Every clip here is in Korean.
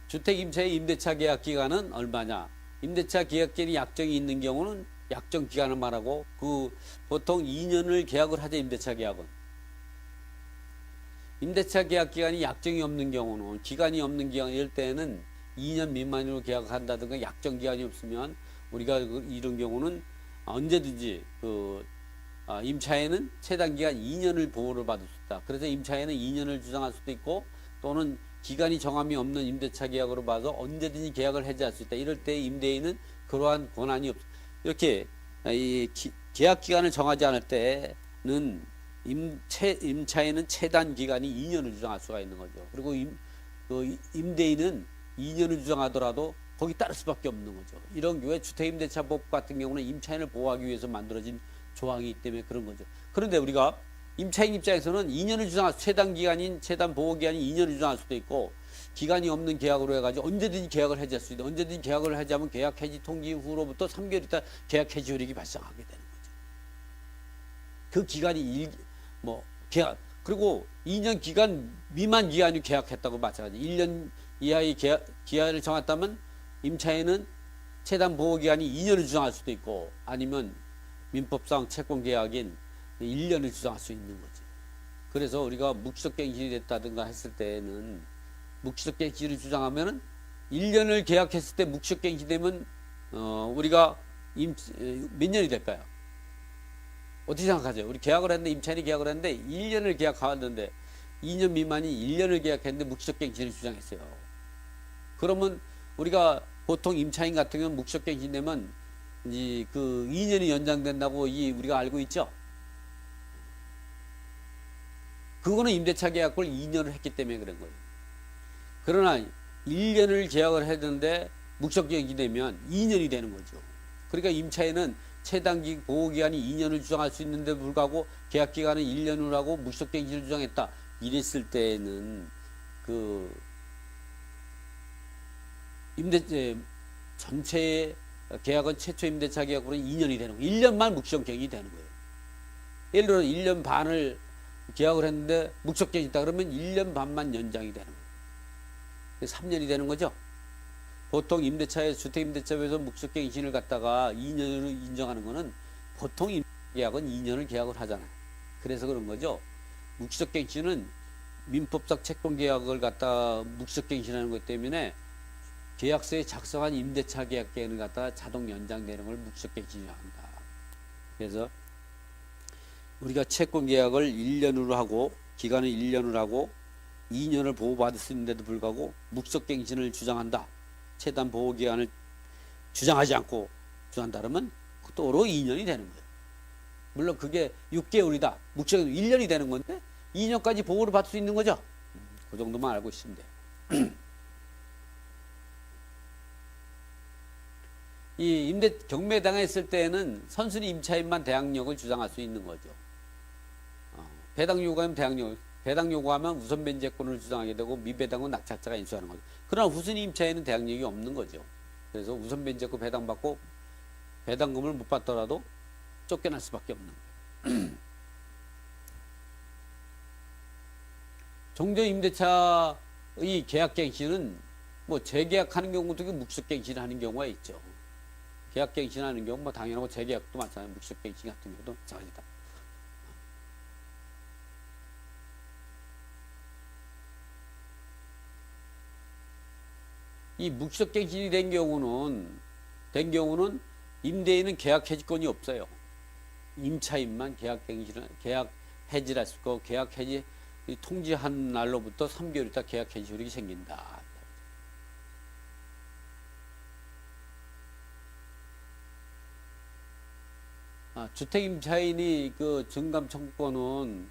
주택 임차의 임대차 계약 기간은 얼마냐? 임대차 계약 기간이 약정이 있는 경우는 약정 기간을 말하고 보통 2년을 계약을 하죠. 임대차 계약은. 임대차 계약 기간이 약정이 없는 경우는 기간이 없는 기간 이럴 때는 2년 미만으로 계약한다든가 약정 기간이 없으면 우리가 이런 경우는 언제든지 임차에는 최단 기간 2년을 보호를 받을 수 있다. 그래서 임차에는 2년을 주장할 수도 있고 또는 기간이 정함이 없는 임대차 계약으로 봐서 언제든지 계약을 해지할 수 있다. 이럴 때 임대인은 그러한 권한이 없어. 이렇게 계약 기간을 정하지 않을 때는 임차에는 최단 기간이 2년을 주장할 수가 있는 거죠. 그리고 임대인은 2년을 주장하더라도 거기 따를 수밖에 없는 거죠. 이런 경우에 주택임대차법 같은 경우는 임차인을 보호하기 위해서 만들어진 조항이기 때문에 그런 거죠. 그런데 우리가 임차인 입장에서는 2년을 주장할 최단 기간인 최단 보호 기간이 2년을 주장할 수도 있고 기간이 없는 계약으로 해가지고 언제든지 계약을 해지할 수 있다. 언제든지 계약을 해지하면 계약 해지 통지 후로부터 3개월 있다 계약 해지 효력이 발생하게 되는 거죠. 그 기간이 계약 그리고 2년 기간 미만 기간이 계약했다고 마찬가지. 1년 이하의 기한을 정했다면 임차인은 최단 보호 기간이 2년을 주장할 수도 있고 아니면 민법상 채권 계약인 1년을 주장할 수 있는 거지. 그래서 우리가 묵시적갱신이 됐다든가 했을 때는 묵시적갱신을 주장하면은 1년을 계약했을 때 묵시적갱신 되면 우리가 몇 년이 될까요? 어떻게 생각하세요? 우리 계약을 했는데 임차인이 계약을 했는데 1년을 계약하는데 2년 미만이 1년을 계약했는데 묵시적갱신을 주장했어요. 그러면 우리가 보통 임차인 같은 경우는 묵시적갱신 되면 이제 그 2년이 연장된다고 우리가 알고 있죠? 그거는 임대차 계약을 2년을 했기 때문에 그런 거예요. 그러나 1년을 계약을 했는데 묵시적갱신이 되면 2년이 되는 거죠. 그러니까 임차인은 최단기 보호기간이 2년을 주장할 수 있는데 불구하고 계약기간은 1년으로 하고 묵시적갱신을 주장했다. 이랬을 때는 전체의 계약은 최초 임대차 계약으로는 2년이 되는 거예요. 1년만 묵시적갱신이 되는 거예요. 예를 들어 1년 반을 계약을 했는데 묵시적갱신이 있다 그러면 1년 반만 연장이 되는 거예요. 3년이 되는 거죠. 보통 주택임대차에서 묵시적갱신을 갖다가 2년으로 인정하는 거는 보통 계약은 2년을 계약을 하잖아요. 그래서 그런 거죠. 묵시적갱신은 민법상 채권계약을 갖다가 묵시적갱신하는 것 때문에 계약서에 작성한 임대차 계약기간을 갖다가 자동 연장되는 걸 묵시적갱신이라고 한다. 그래서 우리가 채권계약을 1년으로 하고 기간을 1년을 하고 2년을 보호받을 수 있는데도 불구하고 묵시적갱신을 주장한다. 최단 보호기간을 주장하지 않고 주장한다 그러면 또로 2년이 되는 거예요. 물론 그게 6개월이다. 묵시적갱신 1년이 되는 건데 2년까지 보호를 받을 수 있는 거죠. 그 정도만 알고 있으면 돼요. 이 경매당했을 때는 선순위 임차인만 대항력을 주장할 수 있는 거죠. 배당 요구하면 배당 요구하면 우선 변제권을 주장하게 되고 미배당은 낙찰자가 인수하는 거죠. 그러나 후순위 임차인은 대항력이 없는 거죠. 그래서 우선 변제권 배당받고 배당금을 못 받더라도 쫓겨날 수밖에 없는 거예요. 종전 임대차의 계약갱신은 재계약하는 경우도 묵시적갱신하는 경우가 있죠. 계약갱신하는 경우 당연하고 재계약도 마찬가지로 묵시적갱신 같은 경우도 마찬가지다. 이 묵시적갱신이 된 경우는 임대인은 계약 해지권이 없어요. 임차인만 계약 해지를 할 수 있고 계약 해지 통지한 날로부터 3개월 있다 계약 해지 효력이 생긴다. 주택 임차인이 증감 청구권은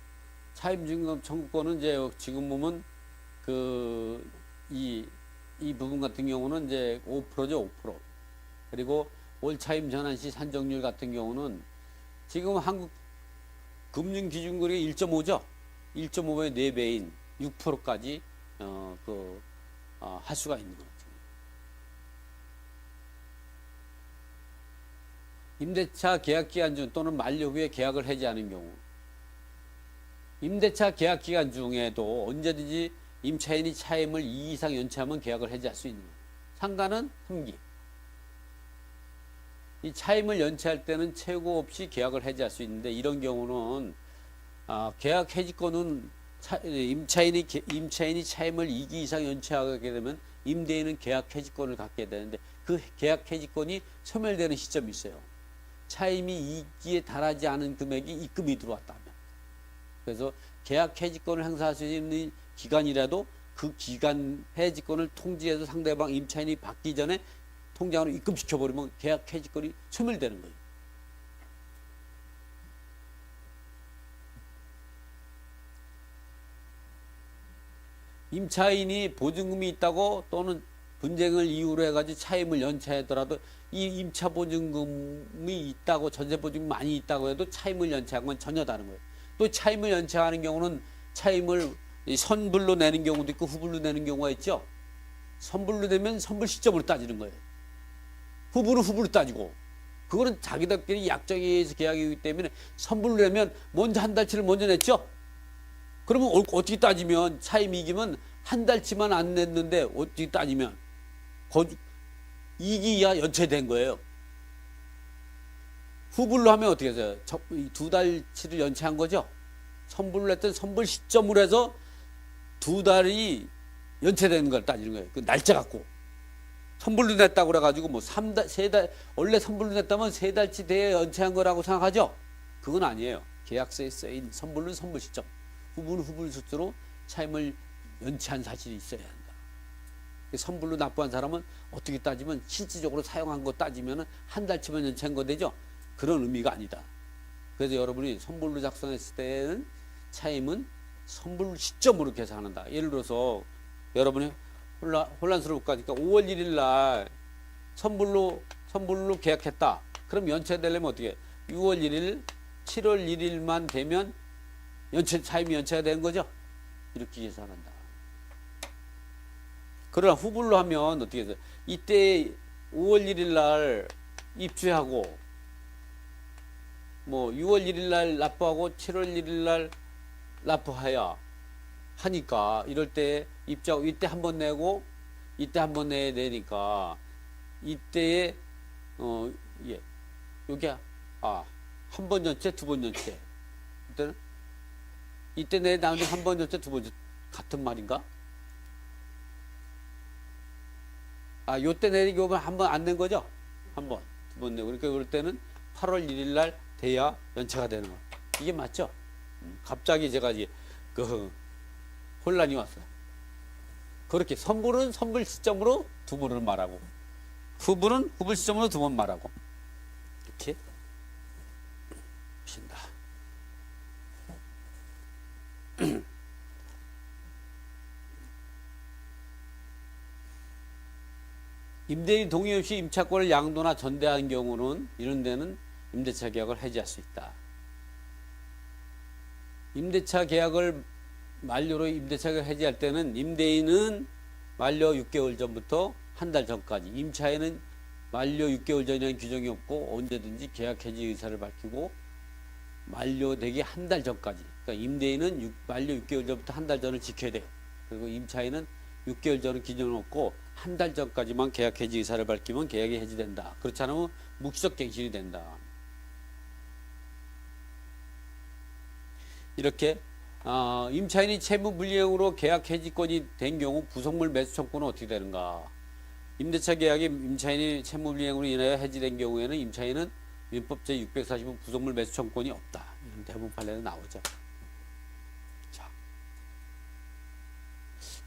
차임 증감 청구권은 이제 지금 보면 이 부분 같은 경우는 이제 5%죠, 5%. 그리고 올 차임 전환 시 산정률 같은 경우는 지금 한국 금융기준금리 1.5죠. 1.5의 4배인 6%까지 할 수가 있는 거죠. 임대차 계약기간 중 또는 만료 후에 계약을 해지하는 경우 임대차 계약기간 중에도 언제든지 임차인이 차임을 2기 이상 연체하면 계약을 해지할 수 있는 거예요. 상가는 3기. 이 차임을 연체할 때는 최고 없이 계약을 해지할 수 있는데 이런 경우는 계약 해지권은 임차인이 차임을 2기 이상 연체하게 되면 임대인은 계약 해지권을 갖게 되는데 그 계약 해지권이 소멸되는 시점이 있어요. 차임이 2기에 달하지 않은 금액이 입금이 들어왔다면. 그래서 계약 해지권을 행사할 수 있는 기간이라도 그 기간 해지권을 통지해서 상대방 임차인이 받기 전에 통장으로 입금시켜버리면 계약 해지권이 소멸되는 거예요. 임차인이 보증금이 있다고 또는 분쟁을 이유로 해가지고 차임을 연체하더라도 이 임차 보증금이 있다고 전세 보증금이 많이 있다고 해도 차임을 연체한 건 전혀 다른 거예요. 또 차임을 연체하는 경우는 차임을 선불로 내는 경우도 있고 후불로 내는 경우가 있죠. 선불로 내면 선불 시점으로 따지는 거예요. 후불은 후불로 따지고 그거는 자기들끼리 약정에 의해서 계약이기 때문에 선불로 내면 먼저 한 달치를 먼저 냈죠. 그러면 어떻게 따지면 차임 이기면 한 달치만 안 냈는데 어떻게 따지면 2기 이하 연체된 거예요. 후불로 하면 어떻게 해서요? 2달치를 연체한 거죠. 선불로 했던 선불 시점으로 해서 2달이 연체되는 걸 따지는 거예요. 그 날짜 갖고. 선불로 냈다고 그래가지고 뭐 3달, 원래 선불로 냈다면 3달치 돼야 연체한 거라고 생각하죠? 그건 아니에요. 계약서에 쓰인 선불은 선불 시점, 후불은 후불 수수로 차임을 연체한 사실이 있어야 한다. 선불로 납부한 사람은 어떻게 따지면 실질적으로 사용한 거 따지면 한 달치만 연체한 거 되죠? 그런 의미가 아니다. 그래서 여러분이 선불로 작성했을 때는 차임은 선불 시점으로 계산한다. 예를 들어서 여러분이 혼란스러울 거니까 5월 1일 날 선불로 계약했다. 그럼 연체되려면 어떻게 해? 6월 1일, 7월 1일만 되면 차임이 연체가 되는 거죠? 이렇게 계산한다. 그러나 후불로 하면 어떻게 해서 이때 5월 1일 날 입주하고 뭐 6월 1일 날 납부하고 7월 1일 날 납부해야 하니까 이럴 때 입주하고 이때 한 번 내고 이때 한 번 내야 되니까 이때에 여기 한 번 연체 두 번 연체 이때는 이때 내 나머지 한 번 연체 두 번 같은 말인가? 요때 내는 경우는 한 번 안 낸 거죠? 한 번, 두 번 내고. 그러니까 그럴 때는 8월 1일 날 돼야 연체가 되는 거. 이게 맞죠? 갑자기 제가 이제 혼란이 왔어요. 그렇게 선불은 선불 시점으로 두 번을 말하고, 후불은 후불 시점으로 두 번 말하고. 이렇게 보신다. 임대인 동의 없이 임차권을 양도나 전대한 경우는 이런 데는 임대차 계약을 해지할 수 있다. 임대차 계약을 만료로 임대차 계약을 해지할 때는 임대인은 만료 6개월 전부터 한 달 전까지, 임차인은 만료 6개월 전이라는 규정이 없고 언제든지 계약 해지 의사를 밝히고 만료되기 한 달 전까지. 그러니까 임대인은 만료 6개월 전부터 한 달 전을 지켜야 돼요. 그리고 임차인은 6개월 전은 기준은 없고 한 달 전까지만 계약 해지 의사를 밝히면 계약이 해지된다. 그렇지 않으면 묵시적 갱신이 된다. 이렇게 임차인이 채무 불이행으로 계약 해지권이 된 경우 구성물 매수 청구는 어떻게 되는가? 임대차 계약이 임차인이 채무 불이행으로 인하여 해지된 경우에는 임차인은 민법 제645 구성물 매수 청구권이 없다. 이런 대부분 판례는 나오죠. 자,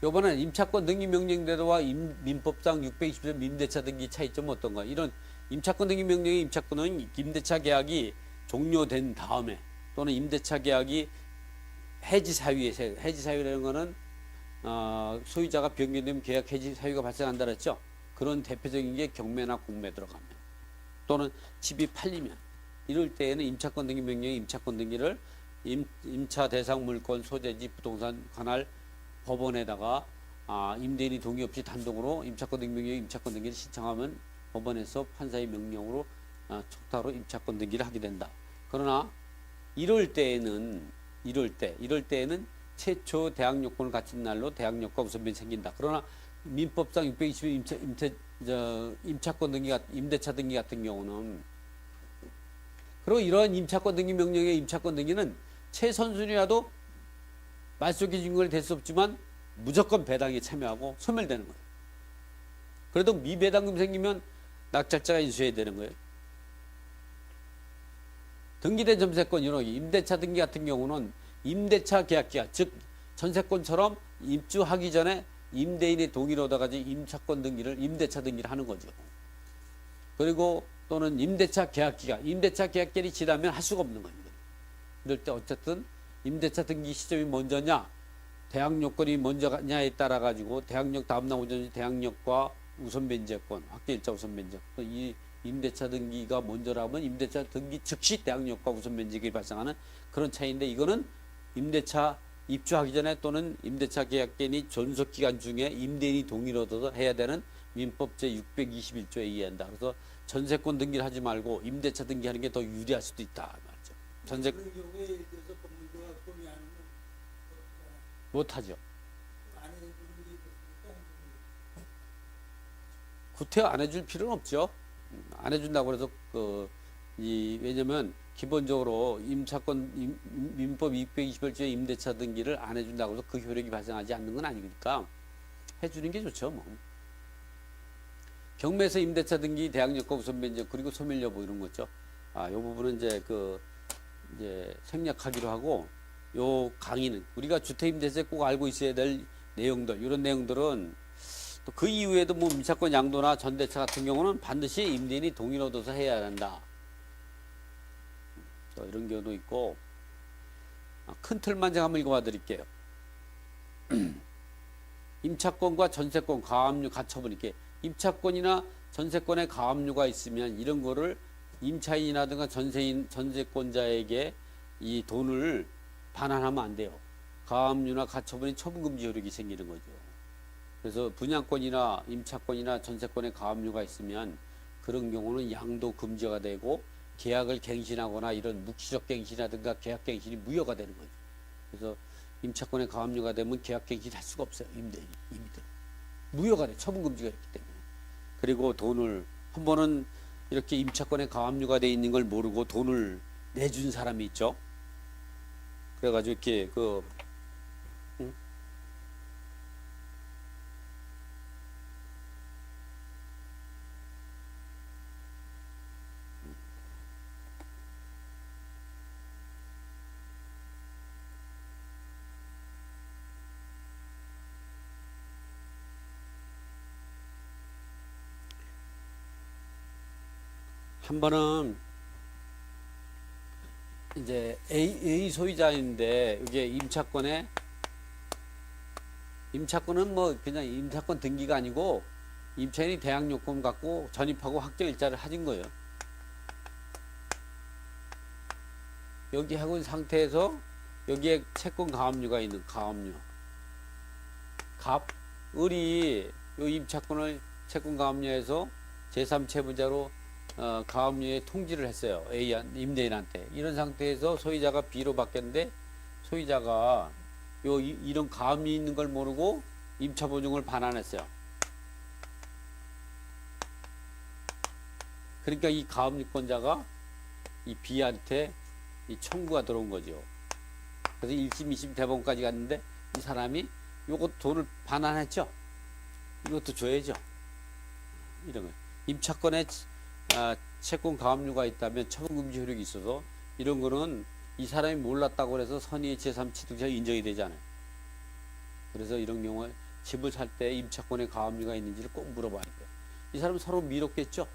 이번엔 임차권 등기 명령대로와 민법상 620조 임대차 등기 차이점은 어떤가? 이런 임차권 등기 명령의 임차권은 임대차 계약이 종료된 다음에 또는 임대차 계약이 해지 사유라는 거는 소유자가 변경되면 계약 해지 사유가 발생한다 그랬죠. 그런 대표적인 게 경매나 공매 들어가면 또는 집이 팔리면 이럴 때에는 임차권 등기 명령의 임차권 등기를 임차 대상 물건 소재지 부동산 관할 법원에다가 임대인이 동의 없이 단독으로 임차권 등기 명령의 임차권 등기를 신청하면 법원에서 판사의 명령으로 촉탁으로 임차권 등기를 하게 된다. 그러나 이럴 때에는 최초 대항 요건을 갖춘 날로 대항력과 우선변이 생긴다. 그러나 민법상 620일 임차권 등기 임대차 등기 같은 경우는 그리고 이러한 임차권 등기 명령의 임차권 등기는 최선순위라도 말소 기준을 될 수 없지만 무조건 배당에 참여하고 소멸되는 거예요. 그래도 미배당금 생기면 낙찰자가 인수해야 되는 거예요. 등기된 전세권 이런 임대차 등기 같은 경우는 임대차 계약기간 즉 전세권처럼 입주하기 전에 임대인의 동의를 얻어가지고 임차권 등기를 임대차 등기를 하는 거죠. 그리고 또는 임대차 계약기간 임대차 계약기간이 지나면 할 수가 없는 겁니다. 이럴 때 어쨌든 임대차 등기 시점이 먼저냐 대항 요건이 먼저냐에 따라 가지고 대항력 다음날 오전에 대항력과 우선 변제권 확대 일자 우선 변제권 이 임대차 등기가 먼저라면 임대차 등기 즉시 대항력과 우선 변제권이 발생하는 그런 차이인데 이거는 임대차 입주하기 전에 또는 임대차 계약기간이 존속 기간 중에 임대인이 동의를 얻어서 해야 되는 민법 제 621조에 의한다. 그래서 전세권 등기를 하지 말고 임대차 등기하는 게 더 유리할 수도 있다 말이죠. 전세 그런 경우에 예를 들어서 법무부가 동의하는 건 못하죠. 안 해주는 게 있으니까 구태 안 해줄 필요는 없죠. 안 해준다고 해서 왜냐면 기본적으로 민법 221조의 임대차 등기를 안 해준다고 해서 그 효력이 발생하지 않는 건 아니니까 해주는 게 좋죠. 뭐. 경매에서 임대차 등기 대항력과 우선 변제 그리고 소멸 여부 이런 거죠. 이 부분은 이제 생략하기로 하고 요 강의는 우리가 주택임대차에 꼭 알고 있어야 될 내용들 이런 내용들은 또 그 이후에도 뭐 임차권 양도나 전대차 같은 경우는 반드시 임대인이 동의를 얻어서 해야 한다. 이런 경우도 있고 큰 틀만 제가 한번 읽어봐 드릴게요. 임차권과 전세권 가압류 가처분 이렇게 임차권이나 전세권에 가압류가 있으면 이런 거를 임차인이라든가 전세권자에게 이 돈을 반환하면 안 돼요. 가압류나 가처분이 처분금지 효력이 생기는 거죠. 그래서 분양권이나 임차권이나 전세권에 가압류가 있으면 그런 경우는 양도 금지가 되고 계약을 갱신하거나 이런 묵시적 갱신이라든가 계약 갱신이 무효가 되는 거죠. 그래서 임차권에 가압류가 되면 계약 갱신 할 수가 없어요. 임대인이 무효가 돼. 처분 금지가 있기 때문에. 그리고 돈을 한 번은 이렇게 임차권에 가압류가 돼 있는 걸 모르고 돈을 내준 사람이 있죠. 그래가지고 이렇게 한 번은 이제 A 소유자인데 이게 임차권은 뭐 그냥 임차권 등기가 아니고 임차인이 대항 요건 갖고 전입하고 확정 일자를 하진 거예요. 여기 하고 있는 상태에서 여기에 채권 가압류가 있는 가압류 을이 요 임차권을 채권 가압류에서 제3채무자로 가압류에 통지를 했어요. 임대인한테. 이런 상태에서 소유자가 B로 바뀌었는데 소유자가 이런 가압류 있는 걸 모르고 임차보증을 반환했어요. 그러니까 이 가압류권자가 이 B한테 이 청구가 들어온 거죠. 그래서 1심, 2심 대법원까지 갔는데 이 사람이 요거 돈을 반환했죠. 이것도 줘야죠. 이런 거예요. 임차권에 채권 가압류가 있다면 처분금지 효력이 있어서 이런 거는 이 사람이 몰랐다고 해서 선의의 제3취득자 인정이 되지 않아요. 그래서 이런 경우에 집을 살 때 임차권에 가압류가 있는지를 꼭 물어봐야 돼요. 이 사람은 서로 미뤘겠죠.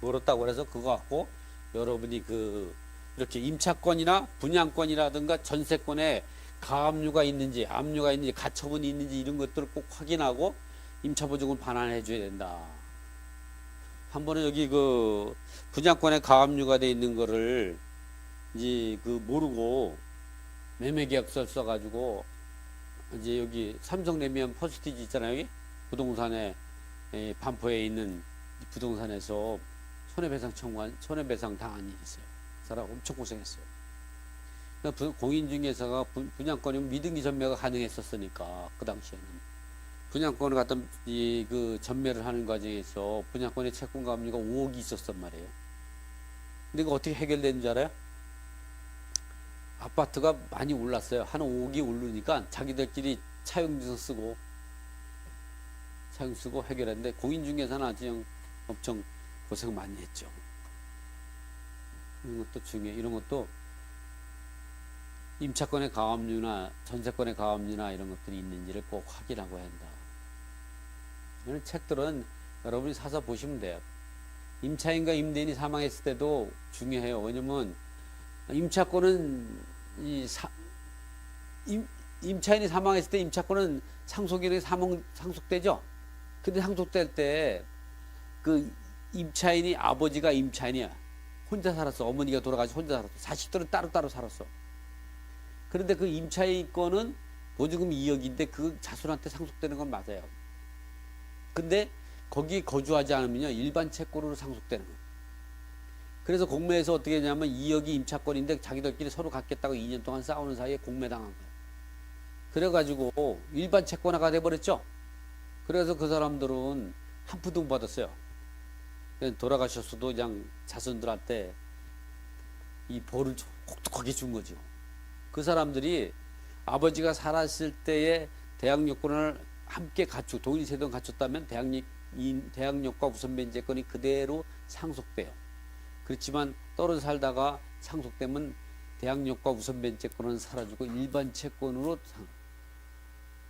물었다고 해서 그거 갖고 여러분이 이렇게 임차권이나 분양권이라든가 전세권에 가압류가 있는지 압류가 있는지 가처분이 있는지 이런 것들을 꼭 확인하고 임차보증을 반환해 줘야 된다. 한 번은 여기 분양권에 가압류가 돼 있는 거를 이제 모르고 매매계약서를 써가지고 이제 여기 삼성레미안 퍼스티지 있잖아요. 여기 부동산에 반포에 있는 부동산에서 손해배상 청구한 손해배상 당한 일이 있어요. 그 사람 엄청 고생했어요. 공인중개사가 분양권이면 미등기 전매가 가능했었으니까 그 당시에는 분양권을 갖다 그 전매를 하는 과정에서 분양권의 채권 가압류가 5억이 있었단 말이에요. 근데 이거 어떻게 해결되는 줄 알아요? 아파트가 많이 올랐어요. 한 5억이 오르니까 자기들끼리 차용증 쓰고 해결했는데 공인중개사는 아주 엄청 고생 많이 했죠. 이런 것도 중요해. 이런 것도 임차권의 가압류나 전세권의 가압류나 이런 것들이 있는지를 꼭 확인하고 한다. 이런 책들은 여러분이 사서 보시면 돼요. 임차인과 임대인이 사망했을 때도 중요해요. 왜냐면 임차권은 임차인이 사망했을 때 임차권은 상속인에게 상속되죠. 근데 상속될 때 그 임차인이 아버지가 임차인이야. 혼자 살았어. 어머니가 돌아가서 혼자 살았어. 자식들은 따로따로 살았어. 그런데 그 임차인권은 보증금 2억인데 그 자손한테 상속되는 건 맞아요. 근데 거기 거주하지 않으면요 일반 채권으로 상속되는 거예요. 그래서 공매에서 어떻게 했냐면 2억이 임차권인데 자기들끼리 서로 갖겠다고 2년 동안 싸우는 사이에 공매당한 거예요. 그래가지고 일반 채권화가 돼버렸죠. 그래서 그 사람들은 한 푼도 못 받았어요. 돌아가셨어도 그냥 자손들한테 이 벌을 혹독하게 준 거죠. 그 사람들이 아버지가 살았을 때의 대항력권을 함께 동일세대로 갖췄다면 대항력과 우선변제권이 그대로 상속돼요. 그렇지만 떨어져 살다가 상속되면 대항력과 우선변제권은 사라지고 일반 채권으로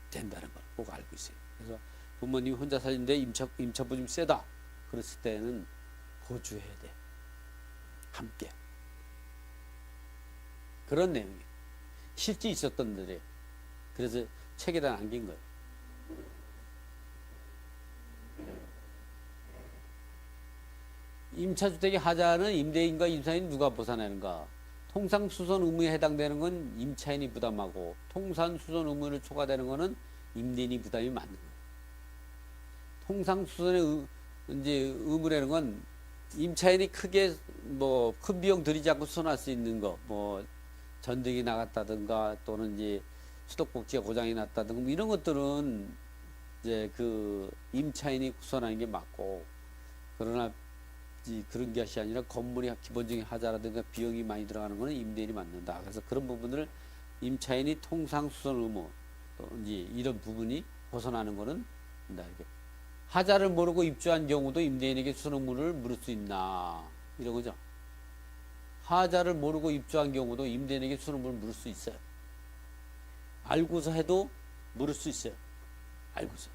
된다는 걸 꼭 알고 있어요. 그래서 부모님 혼자 사는데 임차부 좀 세다. 그랬을 때는 거주해야 돼. 함께. 그런 내용이에요. 실제 있었던 일이에요. 그래서 책에다 남긴 거예요. 임차주택의 하자는 임대인과 임차인 누가 보상하는가? 통상수선 의무에 해당되는 건 임차인이 부담하고 통상수선 의무를 초과되는 거는 임대인이 부담이 맞는 거예요. 통상수선의 이제 의무라는 건 임차인이 크게 뭐 큰 비용 들이지 않고 수선할 수 있는 거, 뭐 전등이 나갔다든가 또는 이제 수도꼭지가 고장이 났다든가 뭐 이런 것들은 이제 그 임차인이 수선하는 게 맞고, 그러나 그런 것이 아니라 건물이 기본적인 하자라든가 비용이 많이 들어가는 거는 임대인이 맡는다. 그래서 그런 부분을 임차인이 통상 수선 의무 또 이제 이런 부분이 벗어나는 거는 이렇게 하자를 모르고 입주한 경우도 임대인에게 수선 의무를 물을 수 있나 이런 거죠. 하자를 모르고 입주한 경우도 임대인에게 수선 의무를 물을 수 있어요. 알고서 해도 물을 수 있어요. 알고서.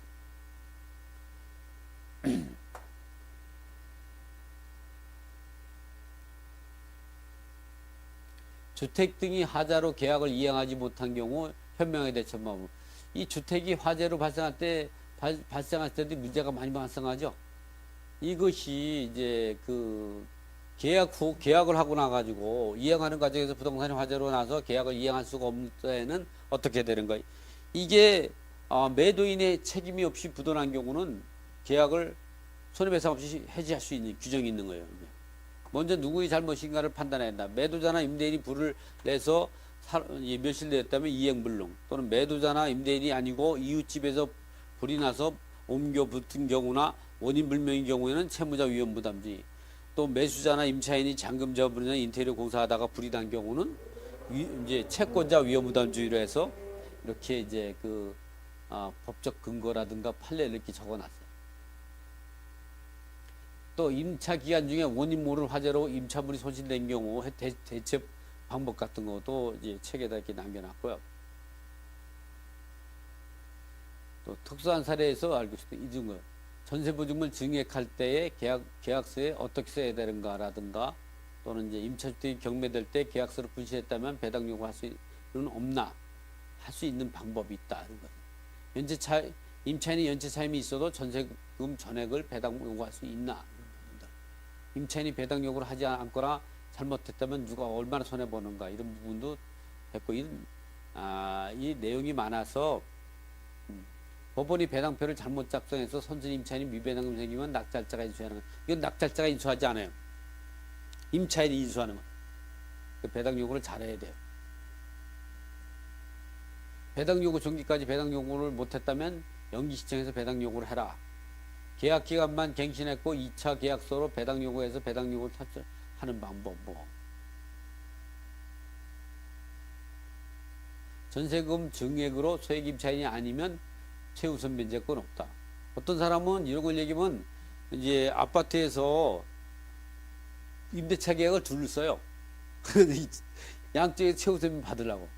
주택 등이 하자로 계약을 이행하지 못한 경우 현명하게 대처하면, 이 주택이 화재로 발생할 때도 문제가 많이 발생하죠. 이것이 이제 그 계약을 하고 나가지고 이행하는 과정에서 부동산이 화재로 나서 계약을 이행할 수가 없는 때에는 어떻게 되는 거예요? 이게 매도인의 책임이 없이 부도난 경우는 계약을 손해배상 없이 해지할 수 있는 규정이 있는 거예요. 먼저 누구의 잘못인가를 판단해야 한다. 매도자나 임대인이 불을 내서 멸실되었다면 이행불능, 또는 매도자나 임대인이 아니고 이웃집에서 불이 나서 옮겨 붙은 경우나 원인 불명인 경우에는 채무자 위험 부담지, 또 매수자나 임차인이 잠금 작업이나 인테리어 공사하다가 불이 난 경우는 이제 채권자 위험 부담주의로 해서 이렇게 이제 그 법적 근거라든가 판례를 이렇게 적어놨어요. 또 임차 기간 중에 원인 모를 화재로 임차물이 손실된 경우 대처 방법 같은 것도 이제 책에다 이렇게 남겨놨고요. 또 특수한 사례에서 알고 싶은 이런 거, 전세보증금을 증액할 때에 계약서에 어떻게 써야 되는가라든가, 또는 이제 임차주택이 경매될 때 계약서를 분실했다면 배당 요구할 수는 없나, 할 수 있는 방법이 있다 이런 거. 임차인이 연체 차임이 있어도 전세금 전액을 배당 요구할 수 있나. 임차인이 배당 요구를 하지 않거나 잘못했다면 누가 얼마나 손해 보는가, 이런 부분도 했고, 이 내용이 많아서 법원이 배당표를 잘못 작성해서 선순위 임차인이 미배당금 생기면 낙찰자가 인수하는 거. 이건 낙찰자가 인수하지 않아요. 임차인이 인수하는 거. 그 배당 요구를 잘해야 돼요. 배당 요구 정기까지 배당 요구를 못했다면 연기 시청에서 배당 요구를 해라. 계약 기간만 갱신했고 2차 계약서로 배당 요구해서 배당 요구를 하는 방법 뭐. 전세금 증액으로 소액임 차인이 아니면 최우선 면제권 없다. 어떤 사람은 이런 걸 얘기하면 이제 아파트에서 임대차 계약을 둘을 써요. 양쪽에 최우선 받으려고.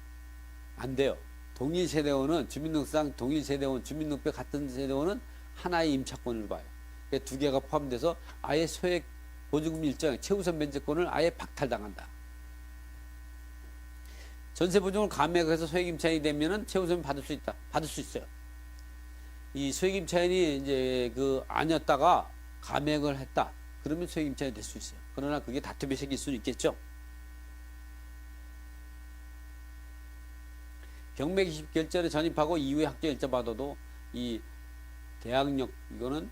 안 돼요. 동일 세대원은 주민등록상 동일 세대원, 주민등록표 같은 세대원은 하나의 임차권을 봐요. 두 개가 포함돼서 아예 소액 보증금 일정 최우선 면제권을 아예 박탈당한다. 전세 보증을 감액해서 소액 임차인이 되면은 최우선 받을 수 있다. 받을 수 있어요. 이 소액 임차인이 이제 그 아니었다가 감액을 했다. 그러면 소액 임차인이 될 수 있어요. 그러나 그게 다툼이 생길 수는 있겠죠. 경매 결전에 전입하고 이후에 확정일자 받아도 이 대항력 이거는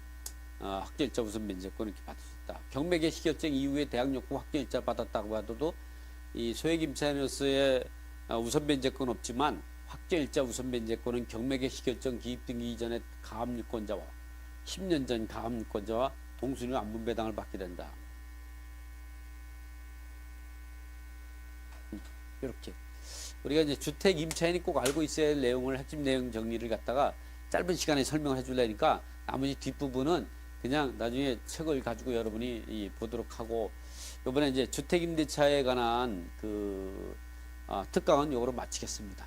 확정일자 우선 면제권 이렇게 받을 수 있다. 경매 개시 결정 이후에 대항력금 확정일자 받았다고 하더라도 이 소액 임차인으로서의 우선 면제권 없지만 확정일자 우선 면제권은 경매 개시 결정 기입 등기 이전에 가압유권자와 10년 전 가압유권자와 동순위 안분배당을 받게 된다. 이렇게. 우리가 이제 주택 임차인이 꼭 알고 있어야 할 내용을 핵심 내용 정리를 갖다가 짧은 시간에 설명을 해주려니까 나머지 뒷부분은 그냥 나중에 책을 가지고 여러분이 보도록 하고 이번에 이제 주택 임대차에 관한 그 특강은 요거로 마치겠습니다.